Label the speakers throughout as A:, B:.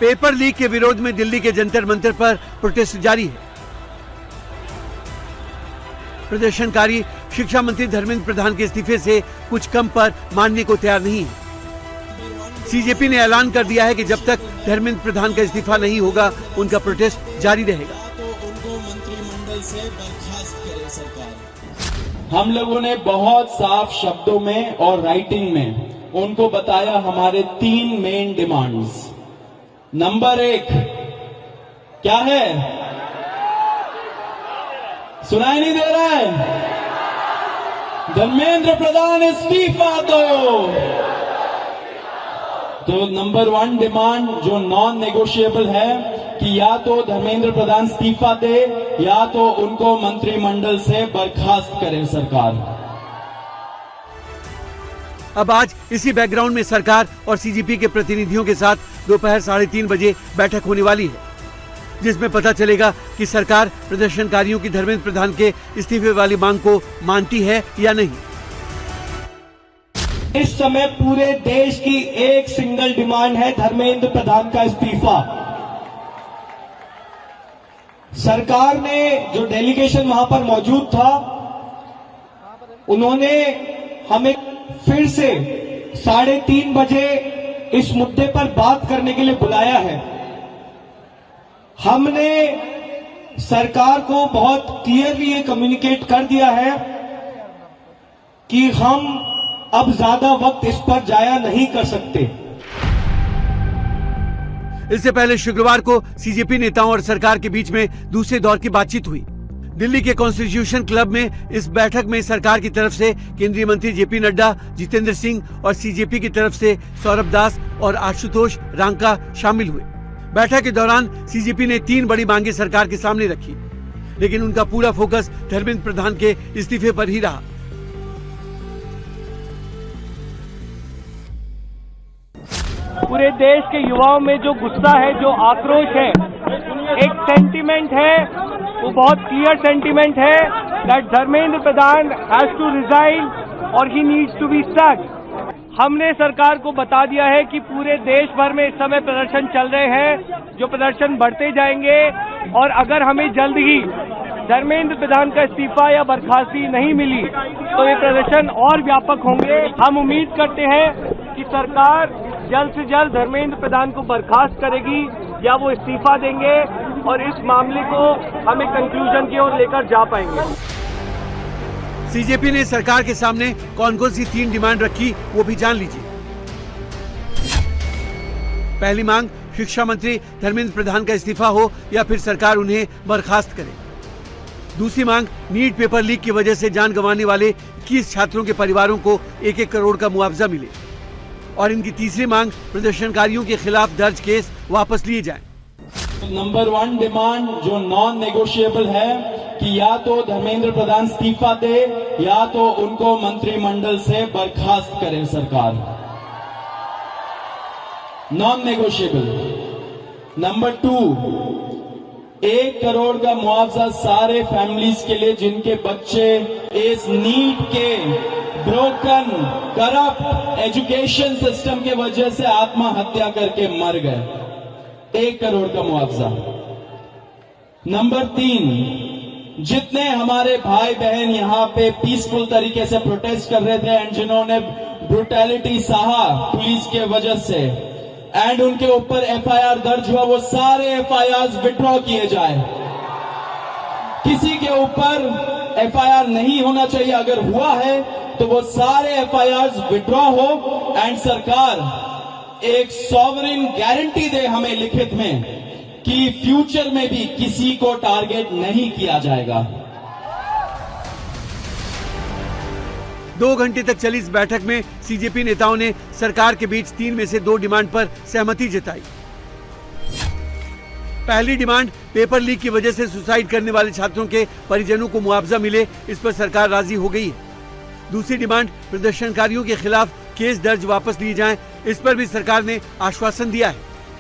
A: Paper leak के विरोध में दिल्ली के जंतर मंतर पर प्रोटेस्ट जारी है। प्रदर्शनकारी शिक्षा मंत्री धर्मेंद्र प्रधान के इस्तीफे से कुछ कम पर मानने को तैयार नहीं है। सीजेपी ने ऐलान कर दिया है कि जब तक धर्मेंद्र प्रधान का इस्तीफा नहीं होगा उनका प्रोटेस्ट जारी रहेगा।
B: तो उनको मंत्रिमंडल से बर्खास्त करे सरकार। हम लोगों ने बहुत साफ शब्दों में और राइटिंग में उनको बताया हमारे 3 मेन डिमांड्स। नंबर 1 क्या है? सुनाई नहीं दे रहा है? धर्मेंद्र प्रधान इस्तीफा दो। तो नंबर 1 डिमांड जो नॉन नेगोशिएबल है कि या तो धर्मेंद्र प्रधान इस्तीफा दे या तो उनको मंत्रिमंडल से बर्खास्त करे सरकार।
A: अब आज इसी बैकग्राउंड में सरकार और सीजेपी के प्रतिनिधियों के साथ दोपहर 3:30 बजे बैठक होने वाली है, जिसमें पता चलेगा कि सरकार प्रदर्शनकारियों की धर्मेंद्र प्रधान के इस्तीफे वाली मांग को मानती है या नहीं।
B: इस समय पूरे देश की एक सिंगल डिमांड है धर्मेंद्र प्रधान का इस्तीफा। सरकार ने जो डेलीगेशन वहां पर मौजूद था उन्होंने हमें फिर से 3:30 बजे इस मुद्दे पर बात करने के लिए बुलाया है। हमने सरकार को बहुत क्लियरली ये कम्युनिकेट कर दिया है कि हम अब ज्यादा वक्त इस पर जाया नहीं कर सकते।
A: इससे पहले शुक्रवार को सीजेपी नेताओं और सरकार के बीच में दूसरे दौर की बातचीत हुई। दिल्ली के कॉन्स्टिट्यूशन क्लब में इस बैठक में सरकार की तरफ से केंद्रीय मंत्री जेपी नड्डा, जितेंद्र सिंह और सीजेपी की तरफ से सौरभ दास और आशुतोष रांका शामिल हुए। बैठक के दौरान सीजेपी ने 3 बड़ी मांगे सरकार के सामने रखी, लेकिन उनका पूरा फोकस धर्मेंद्र प्रधान के इस्तीफे पर ही रहा।
C: पूरे देश के युवाओं में जो गुस्सा है, जो आक्रोश है, एक सेंटीमेंट है, वो बहुत क्लियर सेंटीमेंट है that Dharmendra Pradhan has to resign और he needs to be stuck. हमने सरकार को बता दिया है कि पूरे देश भर में इस समय प्रदर्शन चल रहे हैं, जो प्रदर्शन बढ़ते जाएंगे और अगर हमें जल्द ही धर्मेंद्र प्रधान का इस्तीफा या बर्खास्ती नहीं मिली तो ये प्रदर्शन और व्यापक होंगे। हम उम्मीद करते हैं कि सरकार जल्द से जल्द धर्मेंद्र प्रधान को बर्खास्त करेगी या वो इस्तीफा देंगे और इस मामले को हमें कंक्लूजन की ओर लेकर जा पाएंगे।
A: सीजेपी ने सरकार के सामने कौन कौन सी 3 डिमांड रखी वो भी जान लीजिए। पहली मांग शिक्षा मंत्री धर्मेंद्र प्रधान का इस्तीफा हो या फिर सरकार उन्हें बर्खास्त करे। दूसरी मांग नीट पेपर लीक की वजह से जान गंवाने वाले 21 छात्रों के परिवारों को 1-1 करोड़ का मुआवजा मिले। और इनकी तीसरी मांग प्रदर्शनकारियों के खिलाफ दर्ज केस वापस लिए जाएं।
B: नंबर 1 डिमांड जो नॉन नेगोशिएबल है कि या तो धर्मेंद्र प्रधान इस्तीफा दे या तो उनको मंत्रिमंडल से बर्खास्त करे सरकार। Non negotiable. नंबर 2 1 करोड़ का मुआवजा सारे फैमिलीज के लिए जिनके बच्चे इस नीट के ब्रोकन करप्ट एजुकेशन सिस्टम के वजह से आत्महत्या करके मर गए। 1 करोड़ का मुआवजा। नंबर 3 जितने हमारे भाई बहन यहाँ पे पीसफुल तरीके से प्रोटेस्ट कर रहे थे एंड जिन्होंने ब्रुटैलिटी सहा पुलिस के वजह से एंड उनके ऊपर एफआईआर दर्ज हुआ, वो सारे एफआईआर विड्रॉ किए जाए। किसी के ऊपर एफआईआर नहीं होना चाहिए, अगर हुआ है तो वो सारे एफआईआर विड्रॉ हो एंड सरकार एक सॉवरेन गारंटी दे हमें लिखित में कि फ्यूचर में भी किसी को टारगेट नहीं किया जाएगा।
A: 2 घंटे तक चली इस बैठक में सीजेपी नेताओं ने सरकार के बीच 3 में से 2 डिमांड पर सहमति जताई। पहली डिमांड पेपर लीक की वजह से सुसाइड करने वाले छात्रों के परिजनों को मुआवजा मिले, इस पर सरकार राजी हो गई है। दूसरी डिमांड प्रदर्शनकारियों के खिलाफ केस दर्ज वापस लिए जाएं, इस पर भी सरकार ने आश्वासन दिया है।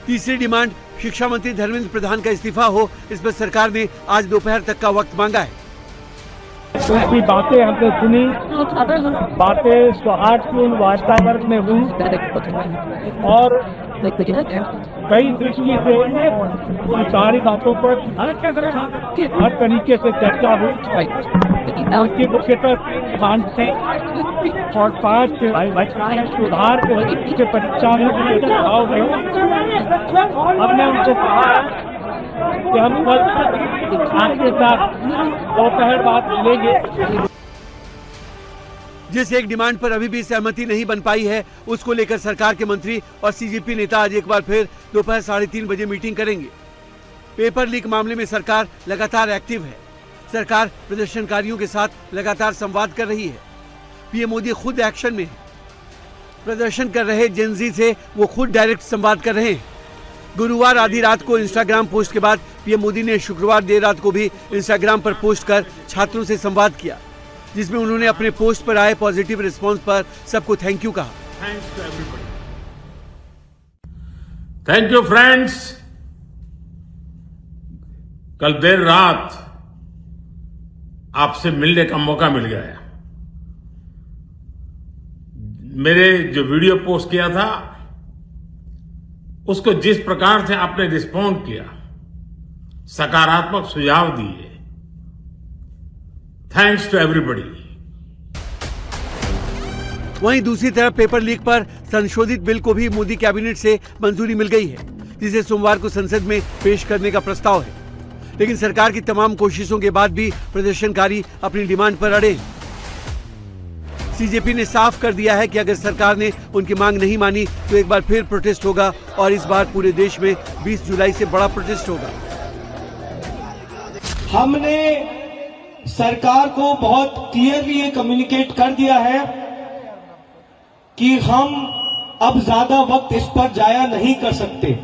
A: तीसरी डिमांड शिक्षा मंत्री धर्मेंद्र प्रधान का इस्तीफा हो, इस पर सरकार ने आज दोपहर तक का वक्त मांगा है।
C: उनकी बातें हमने सुनी, बातें सौहार्दपूर्ण वातावरण में हुई और कई दृष्टि से इन सारी बातों पर हर तरीके से चर्चा हुई। उनकी मुख्यतः मान से और 5 सुधार के परीक्षा में सुझाव गए। हमने उनसे कहा कि हम कल आपके साथ दोपहर बाद मिलेंगे।
A: जिस एक डिमांड पर अभी भी सहमति नहीं बन पाई है, उसको लेकर सरकार के मंत्री और सीजेपी नेता आज एक बार फिर दोपहर 3:30 बजे मीटिंग करेंगे। पेपर लीक मामले में सरकार लगातार एक्टिव है। सरकार प्रदर्शनकारियों के साथ लगातार संवाद कर रही है। पीएम मोदी खुद एक्शन में है। प्रदर्शन कर रहे जेनजी से वो खुद डायरेक्ट संवाद कर रहे हैं। गुरुवार आधी रात को इंस्टाग्राम पोस्ट के बाद पीएम मोदी ने शुक्रवार देर रात को भी इंस्टाग्राम पर पोस्ट कर छात्रों से संवाद किया, जिसमें उन्होंने अपने पोस्ट पर आए पॉजिटिव रिस्पांस पर सबको थैंक यू कहा।
D: Thank you friends. कल देर रात आपसे मिलने का मौका मिल गया। मेरे जो वीडियो पोस्ट किया था उसको जिस प्रकार से आपने रिस्पॉन्ड किया, सकारात्मक सुझाव दिए, थैंक्स टू एवरीबॉडी।
A: वहीं दूसरी तरफ पेपर लीक पर संशोधित बिल को भी मोदी कैबिनेट से मंजूरी मिल गई है, जिसे सोमवार को संसद में पेश करने का प्रस्ताव है। लेकिन सरकार की तमाम कोशिशों के बाद भी प्रदर्शनकारी अपनी डिमांड पर अड़े। सीजेपी ने साफ कर दिया है कि अगर सरकार ने उनकी मांग नहीं मानी तो एक बार फिर प्रोटेस्ट होगा और इस बार पूरे देश में 20 जुलाई से बड़ा प्रोटेस्ट होगा।
B: हमने सरकार को बहुत क्लियरली ये कम्युनिकेट कर दिया है कि हम अब ज्यादा वक्त इस पर जाया नहीं कर सकते।